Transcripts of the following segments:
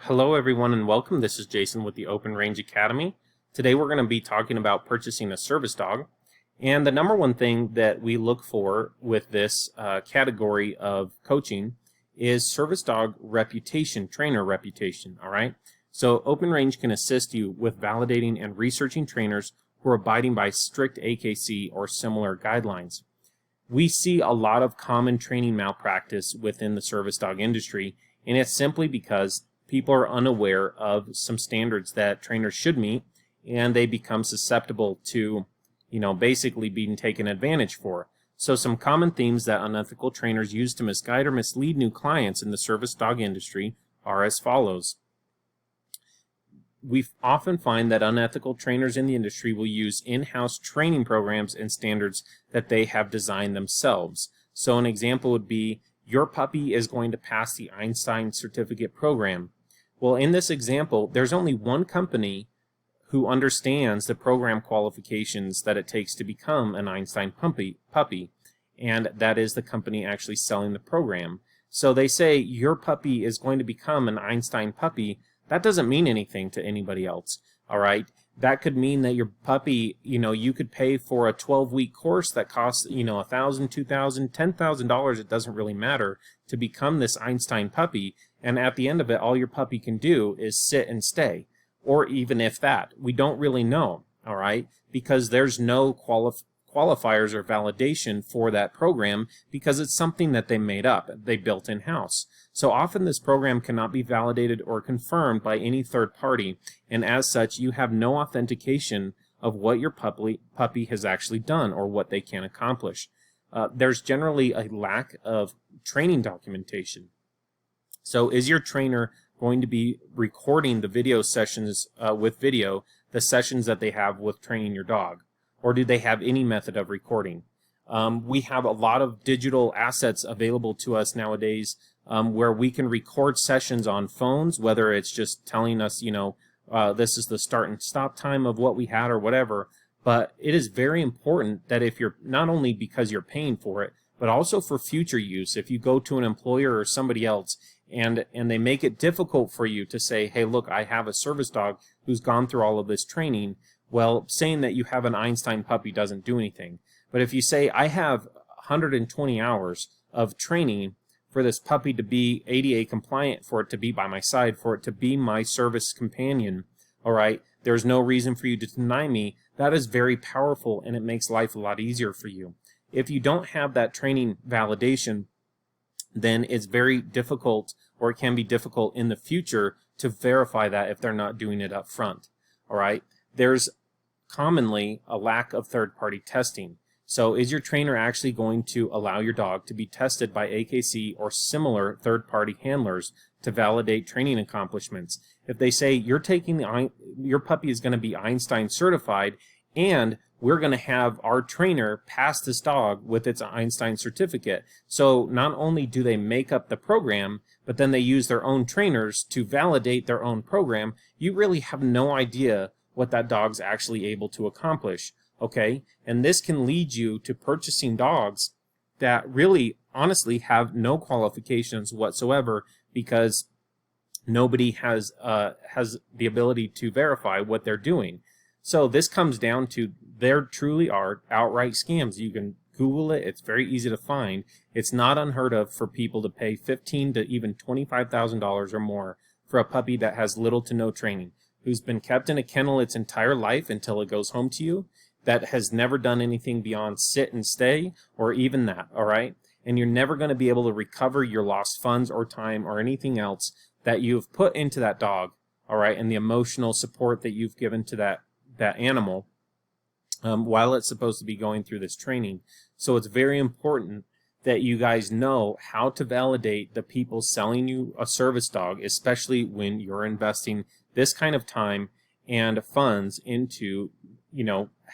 Hello everyone and welcome. This is Jason with the Open Range Academy. Today we're going to be talking about purchasing a service dog. And the number one thing that we look for with this category of coaching is service dog reputation, trainer reputation, all right? So Open Range can assist you with validating and researching trainers who are abiding by strict AKC or similar guidelines. We see a lot of common training malpractice within the service dog industry, and it's simply because people are unaware of some standards that trainers should meet, and they become susceptible to, basically being taken advantage for. So some common themes that unethical trainers use to misguide or mislead new clients in the service dog industry are as follows. We often find that unethical trainers in the industry will use in-house training programs and standards that they have designed themselves. So an example would be, your puppy is going to pass the Einstein certificate program. Well, in this example, there's only one company who understands the program qualifications that it takes to become an Einstein puppy, and that is the company actually selling the program. So they say your puppy is going to become an Einstein puppy. That doesn't mean anything to anybody else, all right? That could mean that your puppy, you could pay for a 12-week course that costs, $1,000, $2,000, $10,000. It doesn't really matter to become this Einstein puppy. And at the end of it, all your puppy can do is sit and stay. Or even if that, we don't really know, all right? Because there's no qualifiers or validation for that program because it's something that they made up, they built in-house. So often this program cannot be validated or confirmed by any third party, and as such you have no authentication of what your puppy has actually done or what they can accomplish. There's generally a lack of training documentation. So is your trainer going to be recording the video sessions with video, the sessions that they have with training your dog? Or do they have any method of recording? We have a lot of digital assets available to us nowadays where we can record sessions on phones, whether it's just telling us, this is the start and stop time of what we had or whatever. But it is very important that if you're, not only because you're paying for it, but also for future use, if you go to an employer or somebody else and they make it difficult for you to say, hey, look, I have a service dog who's gone through all of this training. Well, saying that you have an Einstein puppy doesn't do anything. But if you say, I have 120 hours of training for this puppy to be ADA compliant, for it to be by my side, for it to be my service companion, all right, there's no reason for you to deny me. That is very powerful, and it makes life a lot easier for you. If you don't have that training validation, then it's very difficult, or it can be difficult in the future to verify that if they're not doing it up front, all right? There's commonly a lack of third-party testing. So is your trainer actually going to allow your dog to be tested by AKC or similar third-party handlers to validate training accomplishments? If they say you're taking your puppy is going to be Einstein certified and we're going to have our trainer pass this dog with its Einstein certificate. So not only do they make up the program, but then they use their own trainers to validate their own program. You really have no idea what that dog's actually able to accomplish, okay? And this can lead you to purchasing dogs that really, honestly, have no qualifications whatsoever because nobody has the ability to verify what they're doing. So this comes down to there truly are outright scams. You can Google it. It's very easy to find. It's not unheard of for people to pay $15,000 to even $25,000 or more for a puppy that has little to no training, who's been kept in a kennel its entire life until it goes home to you, that has never done anything beyond sit and stay, or even that, all right? And you're never going to be able to recover your lost funds or time or anything else that you've put into that dog, all right, and the emotional support that you've given to that animal while it's supposed to be going through this training. So it's very important that you guys know how to validate the people selling you a service dog, especially when you're investing this kind of time and funds into,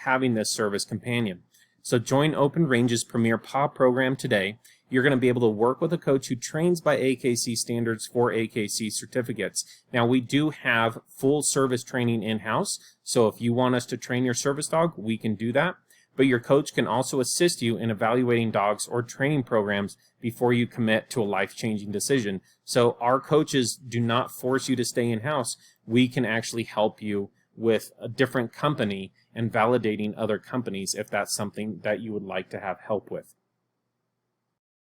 having this service companion. So join Open Range's Premier PAW program today. You're going to be able to work with a coach who trains by AKC standards for AKC certificates. Now, we do have full service training in-house, so if you want us to train your service dog, we can do that. but your coach can also assist you in evaluating dogs or training programs before you commit to a life-changing decision. So our coaches do not force you to stay in-house. We can actually help you with a different company and validating other companies if that's something that you would like to have help with.